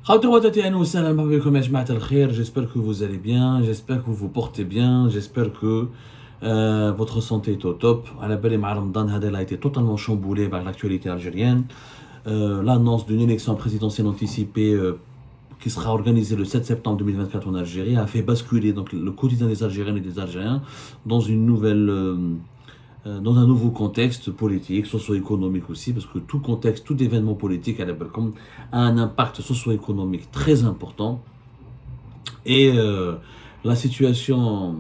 J'espère que vous allez bien, j'espère que vous vous portez bien, j'espère que votre santé est au top. Ramadan a été totalement chamboulé par l'actualité algérienne. L'annonce d'une élection présidentielle anticipée qui sera organisée le 7 septembre 2024 en Algérie a fait basculer donc, le quotidien des Algériennes et des Algériens dans une nouvelle dans un nouveau contexte politique, socio-économique aussi, parce que tout contexte, tout événement politique a un impact socio-économique très important. Et la situation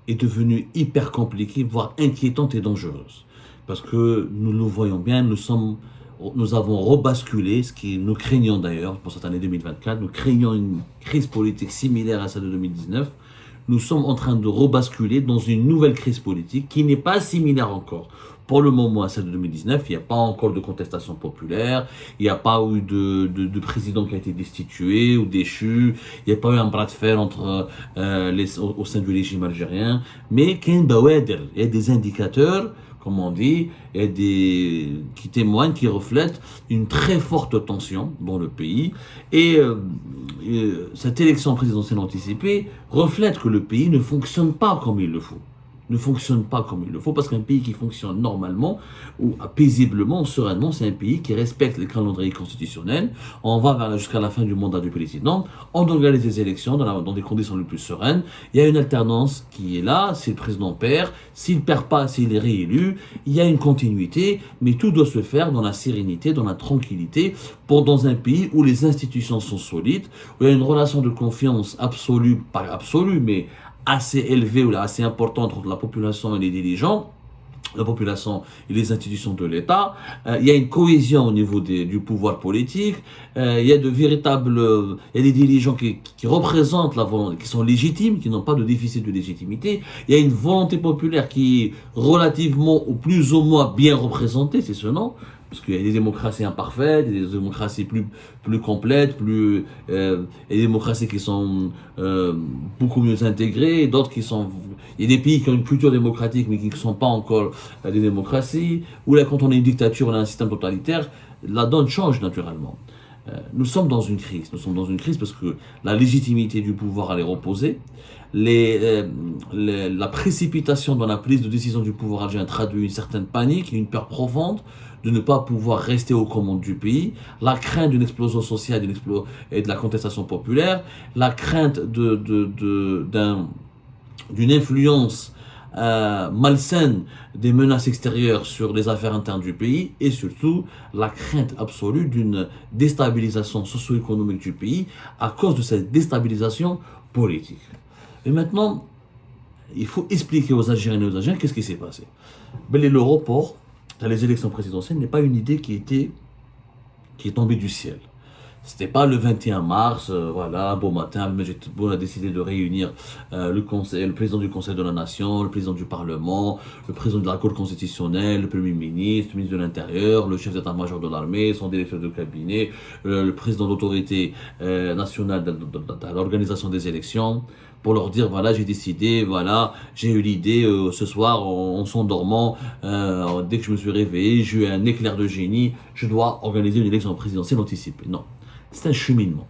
est devenue hyper compliquée, voire inquiétante et dangereuse. Parce que nous le voyons bien, nous avons rebasculé, ce qui nous craignons d'ailleurs pour cette année 2024, nous craignons une crise politique similaire à celle de 2019. Nous sommes en train de rebasculer dans une nouvelle crise politique qui n'est pas similaire encore. Pour le moment, à celle de 2019, il n'y a pas encore de contestation populaire, il n'y a pas eu de président qui a été destitué ou déchu, il n'y a pas eu un bras de fer au sein du régime algérien, mais il y a des indicateurs, comme on dit, qui témoignent, qui reflètent une très forte tension dans le pays. Et cette élection présidentielle anticipée reflète que le pays ne fonctionne pas comme il le faut. Ne fonctionne pas comme il le faut, parce qu'un pays qui fonctionne normalement ou paisiblement, sereinement, c'est un pays qui respecte les calendriers constitutionnels. On va jusqu'à la fin du mandat du président, on organise des élections dans des conditions les plus sereines. Il y a une alternance qui est là, si le président perd, s'il perd pas, s'il est réélu, il y a une continuité, mais tout doit se faire dans la sérénité, dans la tranquillité, dans un pays où les institutions sont solides, où il y a une relation de confiance absolue, pas absolue, mais assez élevée ou assez importante entre la population et les dirigeants, la population et les institutions de l'État. Il y a une cohésion au niveau du pouvoir politique. Il y a des dirigeants qui représentent la volonté, qui sont légitimes, qui n'ont pas de déficit de légitimité. Il y a une volonté populaire qui est relativement ou plus ou moins bien représentée, c'est ce nom. Parce qu'il y a des démocraties imparfaites, des démocraties plus complètes, et des démocraties qui sont beaucoup mieux intégrées, et d'autres qui sont... Il y a des pays qui ont une culture démocratique mais qui ne sont pas encore des démocraties, ou là quand on est une dictature, on a un système totalitaire, la donne change naturellement. Nous sommes dans une crise. Nous sommes dans une crise parce que la légitimité du pouvoir elle est reposée. La précipitation dans la prise de décision du pouvoir algérien traduit une certaine panique et une peur profonde de ne pas pouvoir rester aux commandes du pays, la crainte d'une explosion sociale et de la contestation populaire, la crainte d'une influence malsaine des menaces extérieures sur les affaires internes du pays et surtout la crainte absolue d'une déstabilisation socio-économique du pays à cause de cette déstabilisation politique. Et maintenant, il faut expliquer aux Algériens et aux Algériens qu'est-ce qui s'est passé. Le report dans les élections présidentielles n'est pas une idée qui est tombée du ciel. C'était pas le 21 mars, voilà, un beau matin, on a décidé de réunir le président du Conseil de la Nation, le président du Parlement, le président de la Cour constitutionnelle, le Premier ministre, le ministre de l'Intérieur, le chef d'état-major de l'armée, son directeur de cabinet, le président de l'autorité nationale de l'organisation des élections, pour leur dire, voilà, j'ai décidé, voilà, j'ai eu l'idée ce soir en s'endormant, dès que je me suis réveillé, j'ai eu un éclair de génie, je dois organiser une élection présidentielle anticipée. Non. C'est un cheminement.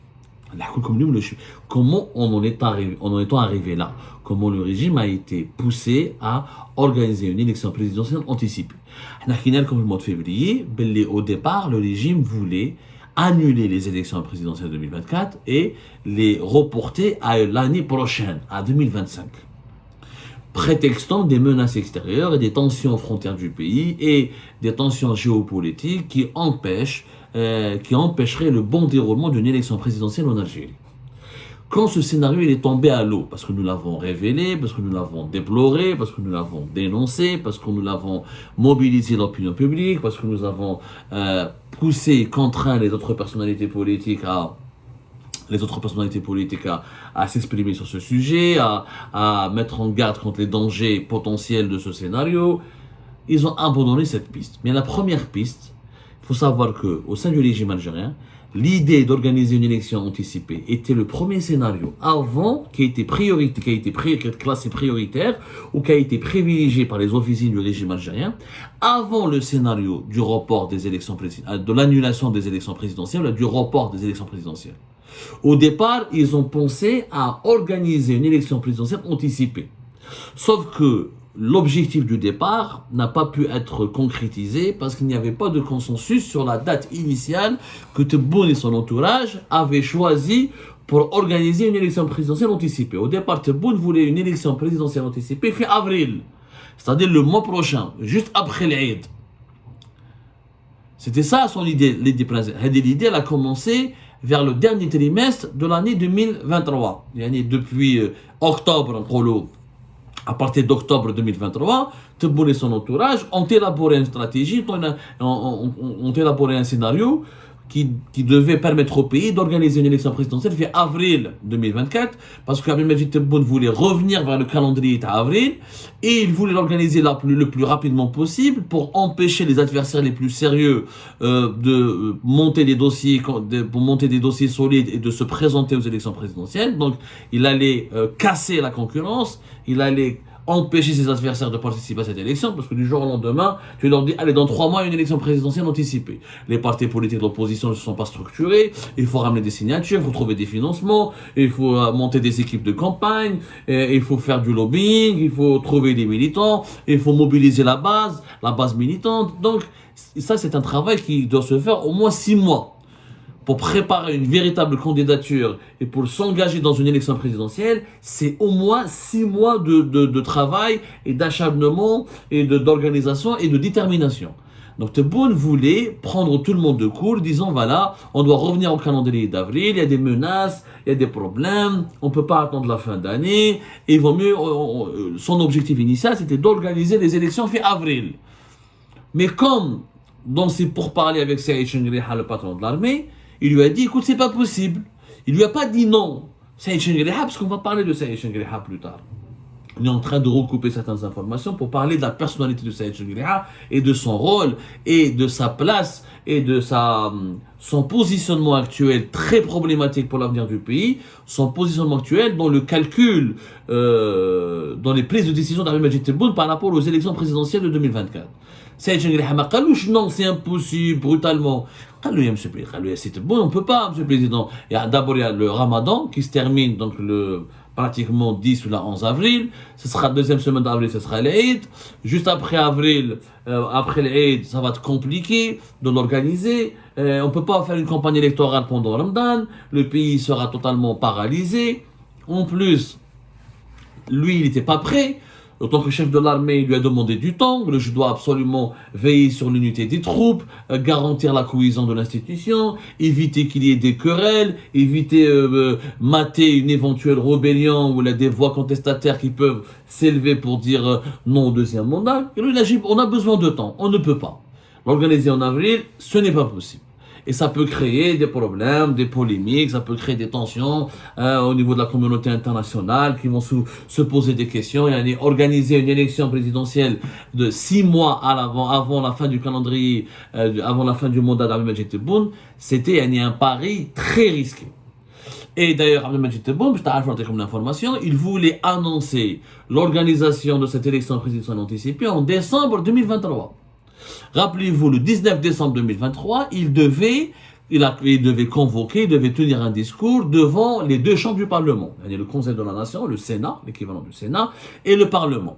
Comment on en est arrivé là? Comment le régime a été poussé à organiser une élection présidentielle anticipée? Comme le mois de février, au départ, le régime voulait annuler les élections présidentielles 2024 et les reporter à l'année prochaine, à 2025. Prétextant des menaces extérieures et des tensions aux frontières du pays et des tensions géopolitiques qui empêcheraient le bon déroulement d'une élection présidentielle en Algérie. Quand ce scénario il est tombé à l'eau, parce que nous l'avons révélé, parce que nous l'avons déploré, parce que nous l'avons dénoncé, parce que nous l'avons mobilisé l'opinion publique, parce que nous avons poussé, contraint les autres personnalités politiques à s'exprimer sur ce sujet, à mettre en garde contre les dangers potentiels de ce scénario, ils ont abandonné cette piste. Mais la première piste, il faut savoir qu'au sein du régime algérien, l'idée d'organiser une élection anticipée était le premier scénario avant qui a été classé prioritaire ou qui a été privilégié par les officiers du régime algérien avant le scénario du report des élections de l'annulation des élections présidentielles ou du report des élections présidentielles. Au départ, ils ont pensé à organiser une élection présidentielle anticipée. Sauf que l'objectif du départ n'a pas pu être concrétisé parce qu'il n'y avait pas de consensus sur la date initiale que Tebboune et son entourage avaient choisi pour organiser une élection présidentielle anticipée. Au départ, Tebboune voulait une élection présidentielle anticipée fin avril, c'est-à-dire le mois prochain, juste après l'Aïd. C'était ça son idée, l'idée, elle a commencé vers le dernier trimestre de l'année 2023. Depuis octobre, à partir d'octobre 2023, Tebboune et son entourage ont élaboré une stratégie, ont élaboré un scénario qui devait permettre au pays d'organiser une élection présidentielle vers avril 2024, parce qu'Abdelmajid Tebboune voulait revenir vers le calendrier d'avril, et il voulait l'organiser le plus rapidement possible pour empêcher les adversaires les plus sérieux de monter des dossiers, pour monter des dossiers solides et de se présenter aux élections présidentielles. Donc il allait casser la concurrence, il allait empêcher ses adversaires de participer à cette élection, parce que du jour au lendemain, tu leur dis, allez, dans 3 mois, une élection présidentielle anticipée. Les partis politiques de l'opposition ne se sont pas structurés, il faut ramener des signatures, il faut trouver des financements, il faut monter des équipes de campagne, il faut faire du lobbying, il faut trouver des militants, il faut mobiliser la base militante. Donc, ça, c'est un travail qui doit se faire au moins 6 mois. Pour préparer une véritable candidature et pour s'engager dans une élection présidentielle, c'est au moins 6 mois de travail et d'acharnement et d'organisation et de détermination. Donc Tebboune voulait prendre tout le monde de court, disant voilà, on doit revenir au calendrier d'avril, il y a des menaces, il y a des problèmes, on ne peut pas attendre la fin d'année, et il vaut mieux, son objectif initial c'était d'organiser les élections fin avril. Mais comme dans ses pourparlers avec Saïd Chenghriha, le patron de l'armée, il lui a dit, écoute, c'est pas possible. Il lui a pas dit non. Saïd Chenghriha, parce qu'on va parler de Saïd Chenghriha plus tard. On est en train de recouper certaines informations pour parler de la personnalité de Saïd Chenghriha et de son rôle et de sa place et de son positionnement actuel très problématique pour l'avenir du pays, son positionnement actuel dans le calcul, dans les prises de décision d'Abdelmajid Tebboune par rapport aux élections présidentielles de 2024. Saïd Chenghriha m'a dit non, c'est impossible, brutalement. On ne peut pas, monsieur le président. D'abord, il y a le ramadan qui se termine donc pratiquement 10 ou la 11 avril. Ce sera la deuxième semaine d'avril, ce sera l'Aïd. Juste après avril, après l'Aïd, ça va être compliqué de l'organiser. On ne peut pas faire une campagne électorale pendant Ramadan. Le pays sera totalement paralysé. En plus, lui, il n'était pas prêt. En tant que chef de l'armée, il lui a demandé du temps. Je dois absolument veiller sur l'unité des troupes, garantir la cohésion de l'institution, éviter qu'il y ait des querelles, éviter mater une éventuelle rébellion ou des voix contestataires qui peuvent s'élever pour dire non au deuxième mandat. Et lui, il a dit, on a besoin de temps, on ne peut pas. L'organiser en avril, ce n'est pas possible. Et ça peut créer des problèmes, des polémiques, ça peut créer des tensions au niveau de la communauté internationale qui vont se poser des questions. Et organiser une élection présidentielle de 6 mois avant la fin du calendrier, avant la fin du mandat d'Abdelmajid Tebboune, c'était un pari très risqué. Et d'ailleurs, Abdelmajid Tebboune, je t'ai rajouté comme information, il voulait annoncer l'organisation de cette élection présidentielle anticipée en décembre 2023. Rappelez-vous, le 19 décembre 2023, il devait convoquer, il devait tenir un discours devant les 2 chambres du Parlement. Il y a le Conseil de la Nation, le Sénat, l'équivalent du Sénat, et le Parlement.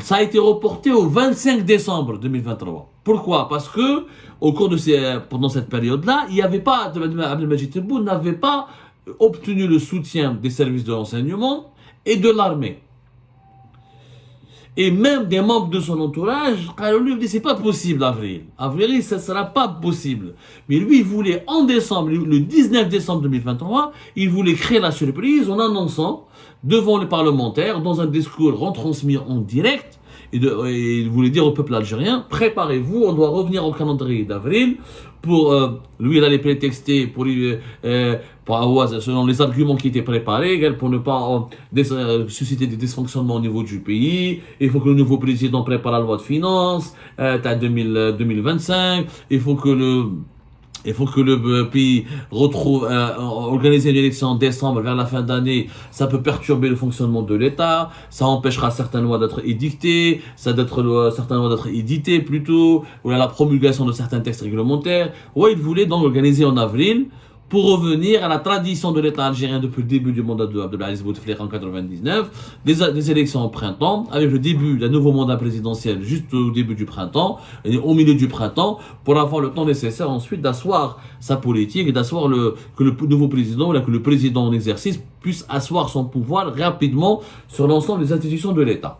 Ça a été reporté au 25 décembre 2023. Pourquoi? Parce que, pendant cette période-là, il n'y avait pas, Abdelmajid Tebboune n'avait pas obtenu le soutien des services de renseignement et de l'armée. Et même des membres de son entourage, lui dit c'est pas possible avril. Avril, ça sera pas possible. Mais lui, il voulait en décembre, le 19 décembre 2023, il voulait créer la surprise en annonçant devant les parlementaires, dans un discours retransmis en direct, et il voulait dire au peuple algérien, préparez-vous, on doit revenir au calendrier d'avril. Lui, il allait prétexter selon les arguments qui étaient préparés, pour ne pas susciter des dysfonctionnements au niveau du pays. Il faut que le nouveau président prépare la loi de finances, 2025. Il faut que le pays organiser une élection en décembre vers la fin d'année, ça peut perturber le fonctionnement de l'État, ça empêchera certaines lois d'être édictées, certaines lois d'être éditées plutôt, ou la promulgation de certains textes réglementaires. Ouais, il voulait donc organiser en avril pour revenir à la tradition de l'État algérien depuis le début du mandat de Abdelaziz Bouteflika en 99, des élections au printemps, avec le début d'un nouveau mandat présidentiel juste au début du printemps, et au milieu du printemps, pour avoir le temps nécessaire ensuite d'asseoir sa politique et d'asseoir que le nouveau président, que le président en exercice puisse asseoir son pouvoir rapidement sur l'ensemble des institutions de l'État.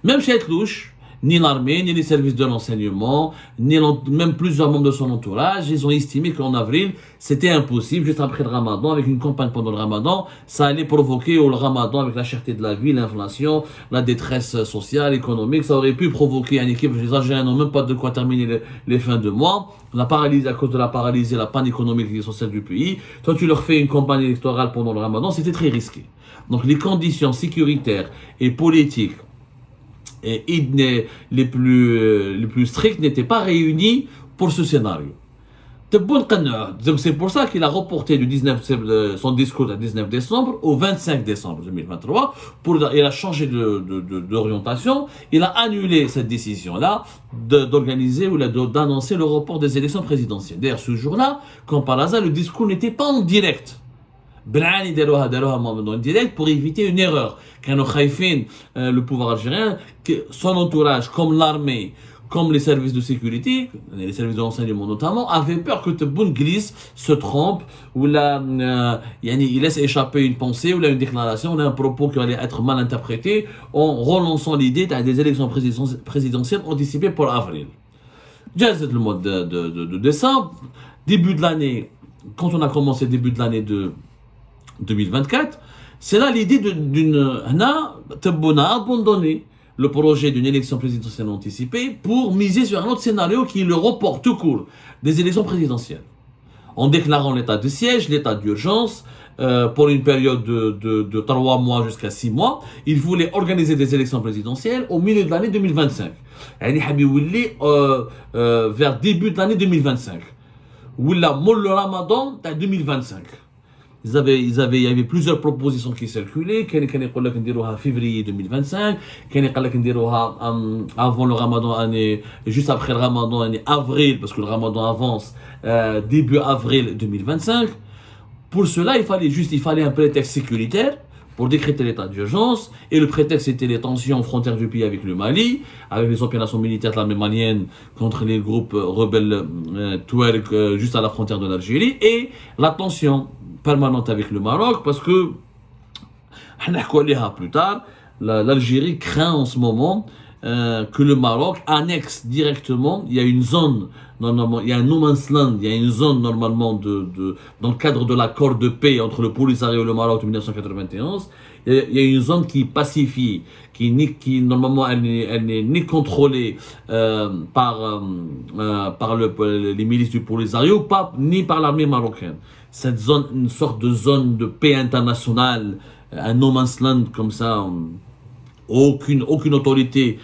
Même chez Etlouche, ni l'armée, ni les services de renseignement, même plusieurs membres de son entourage, ils ont estimé qu'en avril, c'était impossible, juste après le ramadan, avec une campagne pendant le ramadan, ça allait provoquer au ramadan, avec la cherté de la vie, l'inflation, la détresse sociale, économique, ça aurait pu provoquer une équipe, les Algériens n'ont même pas de quoi terminer les fins de mois, la paralysie, à cause de la paralysie, la panne économique et sociale du pays. Toi, tu leur fais une campagne électorale pendant le ramadan, c'était très risqué. Donc les conditions sécuritaires et politiques et les plus stricts n'étaient pas réunis pour ce scénario. C'est pour ça qu'il a reporté son discours du 19 décembre au 25 décembre 2023. Il a changé d'orientation. Il a annulé cette décision-là d'organiser ou d'annoncer le report des élections présidentielles. D'ailleurs, ce jour-là, comme par hasard, le discours n'était pas en direct. En direct pour éviter une erreur. Le pouvoir algérien, son entourage, comme l'armée, comme les services de sécurité, les services de renseignement notamment, avaient peur que Tebboune glisse, se trompe, ou il laisse échapper une pensée, ou une déclaration, ou un propos qui allait être mal interprété, en relançant l'idée des élections présidentielles anticipées pour avril. Déjà, c'est le mois de décembre, début de l'année, quand on a commencé début de l'année de 2024, c'est là l'idée Tebboune a abandonné le projet d'une élection présidentielle anticipée pour miser sur un autre scénario qui est le report tout court des élections présidentielles. En déclarant l'état de siège, l'état d'urgence, pour une période de 3 mois jusqu'à 6 mois, il voulait organiser des élections présidentielles au milieu de l'année 2025. Vers début de l'année 2025. Ou le Ramadan de 2025. Il y avait plusieurs propositions qui circulaient. Quelqu'un qui disait en février 2025, quelqu'un qui disait avant le Ramadan, juste après le Ramadan, avril, parce que le Ramadan avance, début avril 2025. Pour cela, il fallait un prétexte sécuritaire pour décréter l'état d'urgence, et le prétexte était les tensions aux frontières du pays avec le Mali, avec les opérations militaires de l'armée malienne contre les groupes rebelles Touareg juste à la frontière de l'Algérie, et la tension permanente avec le Maroc, parce que plus tard, l'Algérie craint en ce moment que le Maroc annexe directement. Il y a une zone, normalement, il y a un no man's land, il y a une zone normalement dans le cadre de l'accord de paix entre le Polisario et le Maroc de 1991. Il y a une zone qui est pacifiée, qui normalement elle n'est ni contrôlée par les milices du Polisario, ni par l'armée marocaine. Cette zone, une sorte de zone de paix internationale, un no man's land comme ça, aucune autorité,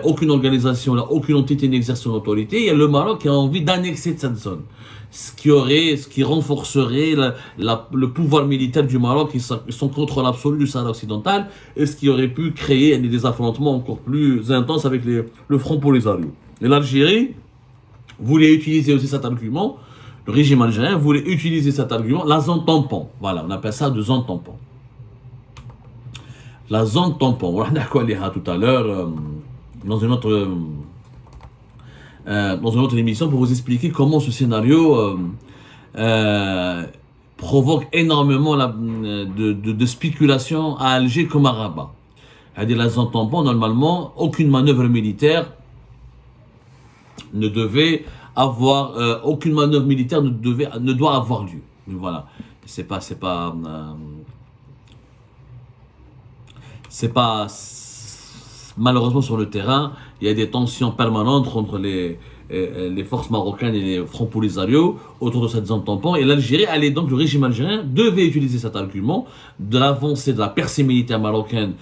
aucune organisation, aucune entité n'exerce son autorité. Il y a le Maroc qui a envie d'annexer cette zone, ce qui renforcerait le pouvoir militaire du Maroc et son contrôle absolu du Sahara occidental, et ce qui aurait pu créer des affrontements encore plus intenses avec le Front Polisario. Et l'Algérie voulait utiliser aussi cet argument. Le régime algérien voulait utiliser cet argument, la zone tampon. Voilà, on appelle ça de zone tampon. La zone tampon, on a dit tout à l'heure dans une autre émission pour vous expliquer comment ce scénario provoque énormément de spéculation à Alger comme à Rabat. C'est-à-dire la zone tampon, normalement, aucune manœuvre militaire ne devait avoir, aucune manœuvre militaire ne doit avoir lieu. Voilà, c'est pas malheureusement sur le terrain, il y a des tensions permanentes entre les forces marocaines et les Front Polisario autour de cette zone tampon, et l'Algérie donc le régime algérien devait utiliser cet argument de l'avancée de la percée militaire marocaine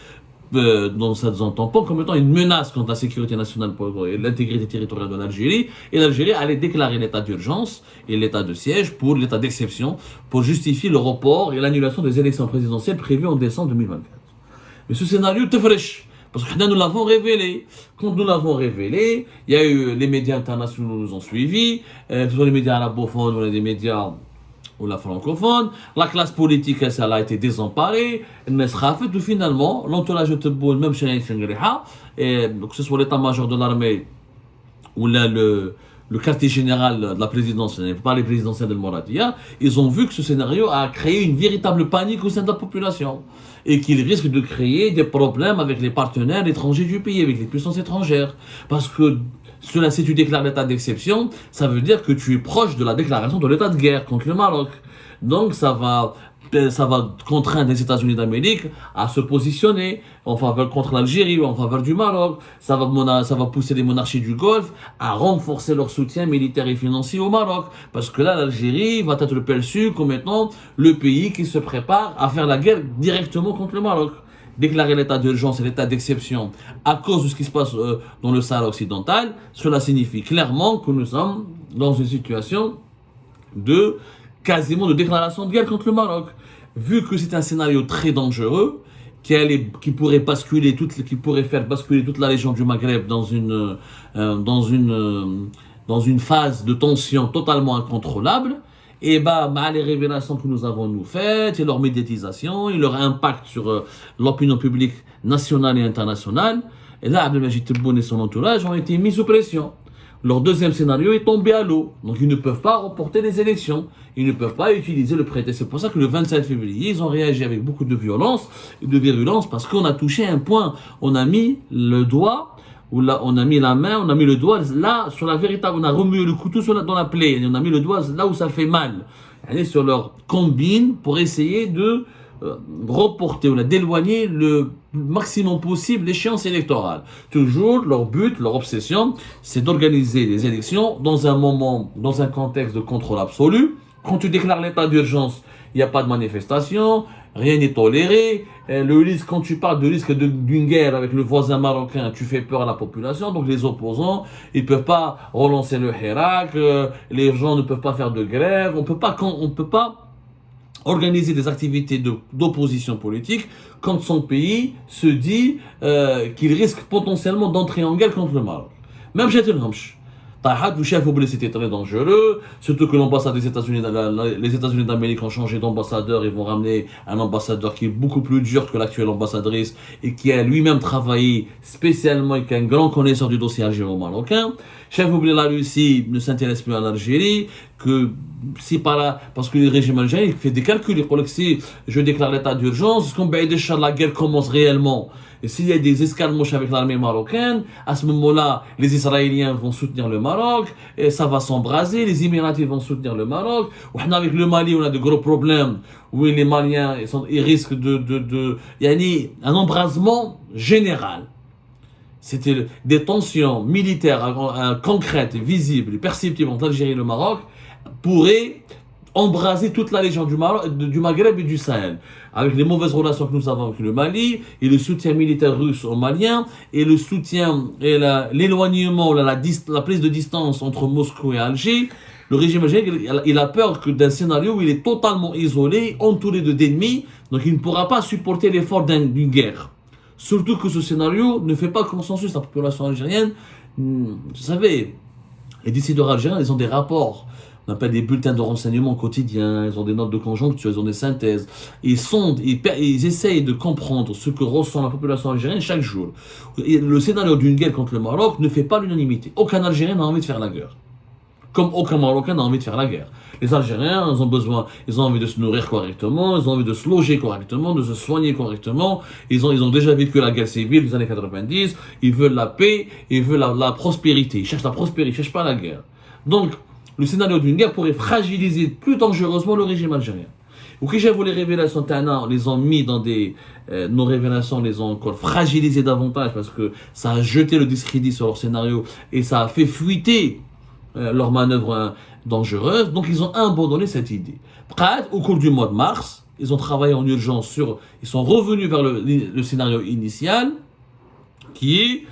dans cette zone tampon comme étant une menace contre la sécurité nationale et l'intégrité territoriale de l'Algérie, et l'Algérie allait déclarer l'état d'urgence et l'état de siège pour l'état d'exception pour justifier le report et l'annulation des élections présidentielles prévues en décembre 2024. Mais ce scénario te fraîche, parce que nous l'avons révélé. Quand nous l'avons révélé, il y a eu les médias internationaux nous ont suivis, que ce soit les médias arabophones ou les médias ou la francophone. La classe politique, elle a été désemparée. Tout finalement, l'entourage de Tebboune, même chez Ngriha, que ce soit l'état-major de l'armée ou le quartier général de la présidence, pas les présidentielles de Mouradia, ils ont vu que ce scénario a créé une véritable panique au sein de la population et qu'il risque de créer des problèmes avec les partenaires étrangers du pays, avec les puissances étrangères. Parce que cela, si tu déclares l'état d'exception, ça veut dire que tu es proche de la déclaration de l'état de guerre contre le Maroc. Donc ça va contraindre les États-Unis d'Amérique à se positionner en faveur contre l'Algérie ou en faveur du Maroc. Ça va pousser les monarchies du Golfe à renforcer leur soutien militaire et financier au Maroc. Parce que là, l'Algérie va être perçue comme étant le pays qui se prépare à faire la guerre directement contre le Maroc. Déclarer l'état d'urgence et l'état d'exception à cause de ce qui se passe dans le Sahara occidental, cela signifie clairement que nous sommes dans une situation quasiment de déclaration de guerre contre le Maroc. Vu que c'est un scénario très dangereux, qui pourrait faire basculer toute la région du Maghreb dans une phase de tension totalement incontrôlable, et les révélations que nous avons faites, et leur médiatisation, et leur impact sur l'opinion publique nationale et internationale, et là, Abdelmajid Tebboune et son entourage ont été mis sous pression. Leur deuxième scénario est tombé à l'eau. Donc ils ne peuvent pas reporter les élections. Ils ne peuvent pas utiliser le prétexte. C'est pour ça que le 27 février, ils ont réagi avec beaucoup de violence et de virulence parce qu'on a touché un point. On a mis le doigt, ou là, on a mis la main, on a mis le doigt là sur la véritable. On a remué le couteau dans la plaie. Et on a mis le doigt là où ça fait mal. Allez sur leur combine pour essayer de reporter ou d'éloigner le maximum possible l'échéance électorale. Toujours, leur but, leur obsession, c'est d'organiser les élections dans un contexte de contrôle absolu. Quand tu déclares l'état d'urgence, il n'y a pas de manifestation, rien n'est toléré. Le risque, quand tu parles de risque d'une guerre avec le voisin marocain, tu fais peur à la population. Donc les opposants, ils peuvent pas relancer le Hirak, les gens ne peuvent pas faire de grève, on peut pas organiser des activités d'opposition politique quand son pays se dit qu'il risque potentiellement d'entrer en guerre contre le Maroc. Même chez Telhamch. Le chef oublié, c'était très dangereux, surtout que l'ambassade des États-Unis, les États-Unis d'Amérique ont changé d'ambassadeur, ils vont ramener un ambassadeur qui est beaucoup plus dur que l'actuelle ambassadrice et qui a lui-même travaillé spécialement et qui est un grand connaisseur du dossier algéro-marocain. Chef oublié, la Russie ne s'intéresse plus à l'Algérie, parce que le régime algérien fait des calculs, il croit que si je déclare l'état d'urgence, quand la guerre commence réellement, et s'il y a des escarmouches avec l'armée marocaine, à ce moment-là, les Israéliens vont soutenir le Maroc, et ça va s'embraser, les Émiratis vont soutenir le Maroc. Avec le Mali, on a de gros problèmes, où les Maliens ils risquent il y a un embrasement général. C'était des tensions militaires concrètes, visibles et perceptibles entre l'Algérie et le Maroc pourraient embraser toute la région du Maghreb et du Sahel. Avec les mauvaises relations que nous avons avec le Mali et le soutien militaire russe aux Maliens et le soutien et l'éloignement, la prise de distance entre Moscou et Alger, le régime algérien, il a peur d'un scénario où il est totalement isolé, entouré d'ennemis, donc il ne pourra pas supporter l'effort d'une guerre. Surtout que ce scénario ne fait pas consensus. La population algérienne, vous savez, les décideurs algériens, ils ont des rapports. On appelle des bulletins de renseignement quotidiens, ils ont des notes de conjoncture, ils ont des synthèses. Ils essayent de comprendre ce que ressent la population algérienne chaque jour. Et le scénario d'une guerre contre le Maroc ne fait pas l'unanimité. Aucun Algérien n'a envie de faire la guerre. Comme aucun Marocain n'a envie de faire la guerre. Les Algériens, ils ont envie de se nourrir correctement, ils ont envie de se loger correctement, de se soigner correctement. Ils ont déjà vécu la guerre civile des années 90, ils veulent la paix, ils veulent la prospérité. Ils cherchent la prospérité, ils cherchent pas la guerre. Donc, le scénario d'une guerre pourrait fragiliser plus dangereusement le régime algérien. Ou que j'avoue les révélations Tana, on les a mis dans nos révélations les ont encore fragilisées davantage parce que ça a jeté le discrédit sur leur scénario et ça a fait fuiter leur manœuvre dangereuse. Donc ils ont abandonné cette idée. Au cours du mois de mars, ils ont travaillé en urgence ils sont revenus vers le scénario initial qui est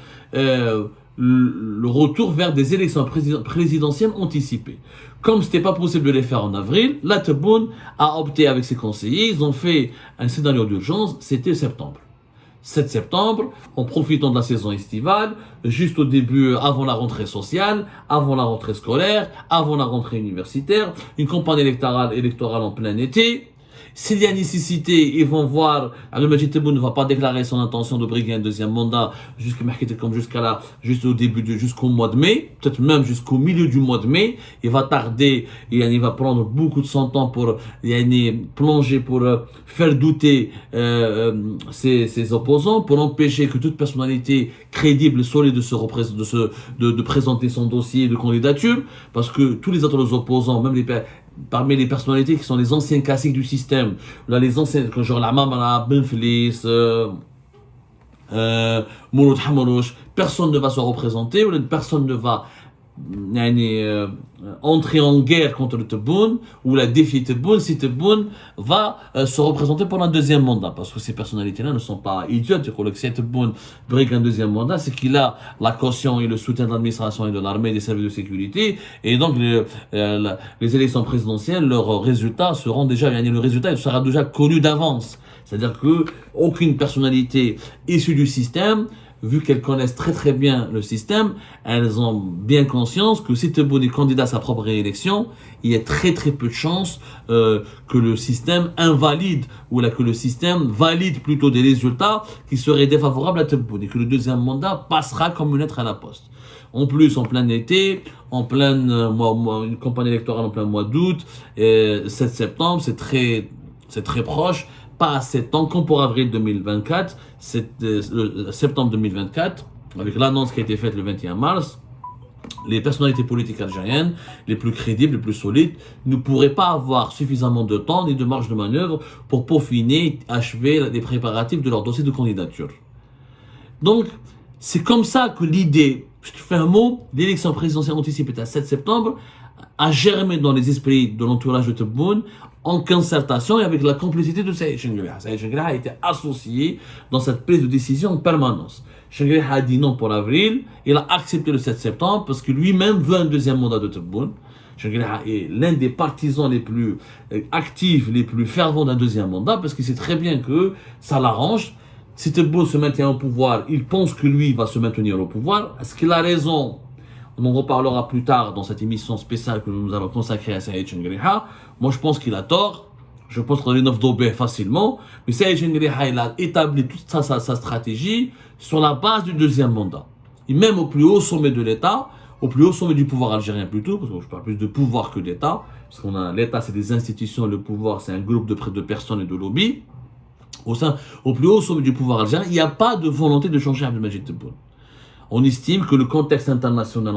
le retour vers des élections présidentielles anticipées. Comme ce n'était pas possible de les faire en avril, la Tebboune a opté avec ses conseillers, ils ont fait un scénario d'urgence, c'était septembre. 7 septembre, en profitant de la saison estivale, juste au début, avant la rentrée sociale, avant la rentrée scolaire, avant la rentrée universitaire, une campagne électorale en plein été. S'il y a nécessité, ils vont voir, Abdelmajid Tebboune ne va pas déclarer son intention de briguer un deuxième mandat jusqu'au mois de mai, peut-être même jusqu'au milieu du mois de mai. Il va tarder, il va prendre beaucoup de son temps pour plonger, pour faire douter ses opposants, pour empêcher que toute personnalité crédible, solide de présenter son dossier de candidature, parce que tous les autres opposants, même parmi les personnalités qui sont les anciens classiques du système, là, les anciens, genre la Mamara, Benflis, Mouloud Hamorouch, personne ne va se représenter, ou personne ne va entrer en guerre contre le Tebboune, ou la défier Tebboune, si Tebboune va se représenter pour un deuxième mandat, parce que ces personnalités-là ne sont pas idiotes. Si Tebboune brigue un deuxième mandat, c'est qu'il a la caution et le soutien de l'administration et de l'armée et des services de sécurité, et donc les élections présidentielles, leur résultat le résultat sera déjà connu d'avance. C'est-à-dire que aucune personnalité issue du système, vu qu'elles connaissent très très bien le système, elles ont bien conscience que si Tebboune est candidat à sa propre réélection, il y a très très peu de chances que le système invalide, ou que le système valide plutôt des résultats qui seraient défavorables à Tebboune, et que le deuxième mandat passera comme une lettre à la poste. En plus, en plein été, en pleine une campagne électorale en plein mois d'août, 7 septembre, c'est très proche. Pas assez de temps, comme pour avril 2024, septembre 2024, avec l'annonce qui a été faite le 21 mars, les personnalités politiques algériennes, les plus crédibles, les plus solides, ne pourraient pas avoir suffisamment de temps ni de marge de manœuvre pour peaufiner, achever les préparatifs de leur dossier de candidature. Donc, c'est comme ça que l'idée, je te fais un mot, l'élection présidentielle anticipée à 7 septembre, a germé dans les esprits de l'entourage de Tebboune, en concertation et avec la complicité de Saïd Chengueria. Saïd Chengueria a été associé dans cette prise de décision en permanence. Chengueria a dit non pour avril, il a accepté le 7 septembre parce que lui-même veut un deuxième mandat de Tebboune. Chengueria est l'un des partisans les plus actifs, les plus fervents d'un deuxième mandat, parce qu'il sait très bien que ça l'arrange. Si Tebboune se maintient au pouvoir, il pense que lui va se maintenir au pouvoir. Est-ce qu'il a raison? On en reparlera plus tard dans cette émission spéciale que nous allons consacrer à Saïd Chengueria. Moi, je pense qu'il a tort. Je pense qu'on est neuf d'obé facilement. Mais Saïd Chengueria, il a établi toute sa stratégie sur la base du deuxième mandat. Et même au plus haut sommet de l'État, au plus haut sommet du pouvoir algérien plutôt, parce que je parle plus de pouvoir que d'État, parce qu'on a l'État, c'est des institutions, le pouvoir, c'est un groupe de personnes et de lobbies. Au plus haut sommet du pouvoir algérien, il n'y a pas de volonté de changer Abdelmajid Tebboune. On estime que le contexte international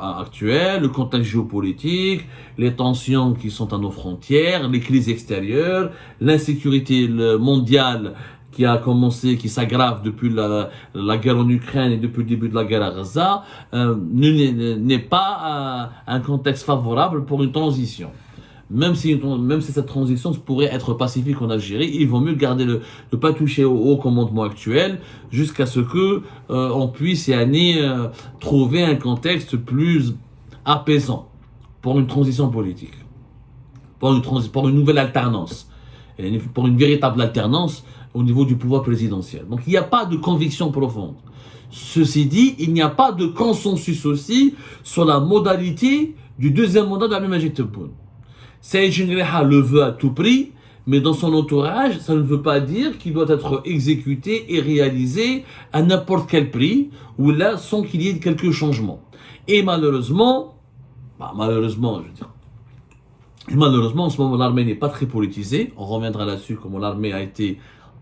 actuel, le contexte géopolitique, les tensions qui sont à nos frontières, les crises extérieures, l'insécurité mondiale qui s'aggrave depuis la guerre en Ukraine et depuis le début de la guerre à Gaza, n'est pas un contexte favorable pour une transition. Même si cette transition pourrait être pacifique en Algérie, il vaut mieux ne pas toucher au haut commandement actuel jusqu'à ce que on puisse trouver un contexte plus apaisant pour une transition politique, pour une nouvelle alternance, pour une véritable alternance au niveau du pouvoir présidentiel. Donc il n'y a pas de conviction profonde. Ceci dit, il n'y a pas de consensus aussi sur la modalité du deuxième mandat d'Abdelmajid Tebboune. Saïd Chengueria le veut à tout prix, mais dans son entourage, ça ne veut pas dire qu'il doit être exécuté et réalisé à n'importe quel prix, ou là, sans qu'il y ait quelques changements. Et malheureusement, en ce moment, l'armée n'est pas très politisée. On reviendra là-dessus, comment l'armée a été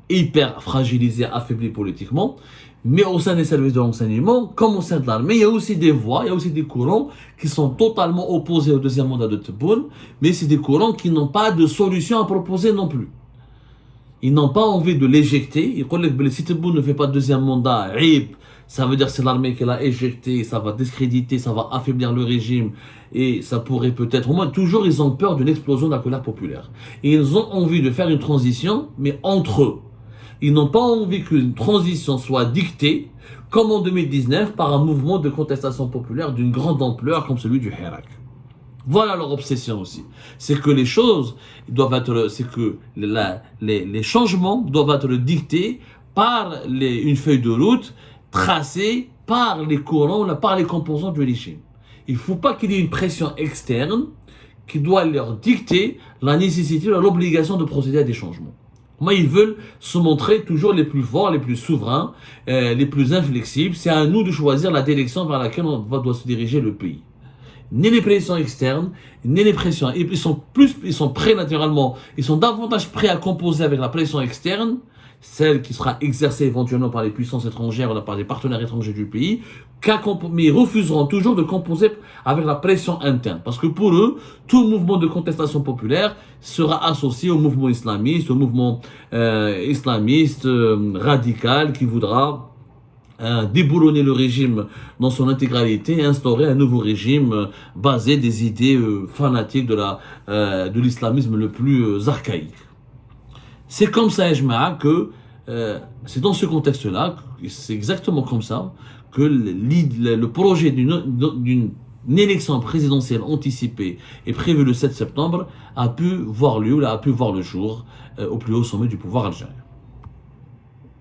hyper fragilisée, affaiblie politiquement. Mais au sein des services de renseignement, comme au sein de l'armée, il y a aussi des voix, il y a aussi des courants qui sont totalement opposés au deuxième mandat de Tebboune, mais c'est des courants qui n'ont pas de solution à proposer non plus. Ils n'ont pas envie de l'éjecter. Ils disent que si Tebboune ne fait pas de deuxième mandat, ça veut dire que c'est l'armée qui l'a éjecté, ça va discréditer, ça va affaiblir le régime, et ça pourrait peut-être, au moins toujours ils ont peur de l'explosion de la colère populaire. Et ils ont envie de faire une transition, mais entre eux. Ils n'ont pas envie qu'une transition soit dictée, comme en 2019, par un mouvement de contestation populaire d'une grande ampleur comme celui du Hirak. Voilà leur obsession aussi. C'est que les changements doivent être dictés par une feuille de route tracée par les courants, par les composants du régime. Il ne faut pas qu'il y ait une pression externe qui doit leur dicter la nécessité ou l'obligation de procéder à des changements. Moi, ils veulent se montrer toujours les plus forts, les plus souverains, les plus inflexibles. C'est à nous de choisir la direction vers laquelle doit se diriger le pays. Ni les pressions externes, ni les pressions. Ils sont prêts naturellement, ils sont davantage prêts à composer avec la pression externe, celle qui sera exercée éventuellement par les puissances étrangères ou par les partenaires étrangers du pays, mais ils refuseront toujours de composer avec la pression interne. Parce que pour eux, tout mouvement de contestation populaire sera associé au mouvement islamiste, au mouvement islamiste radical qui voudra déboulonner le régime dans son intégralité et instaurer un nouveau régime basé des idées fanatiques de l'islamisme le plus archaïque. C'est comme ça, Ejma'a, que c'est dans ce contexte-là, c'est exactement comme ça, que le projet d'une élection présidentielle anticipée et prévue le 7 septembre a pu voir le jour au plus haut sommet du pouvoir algérien.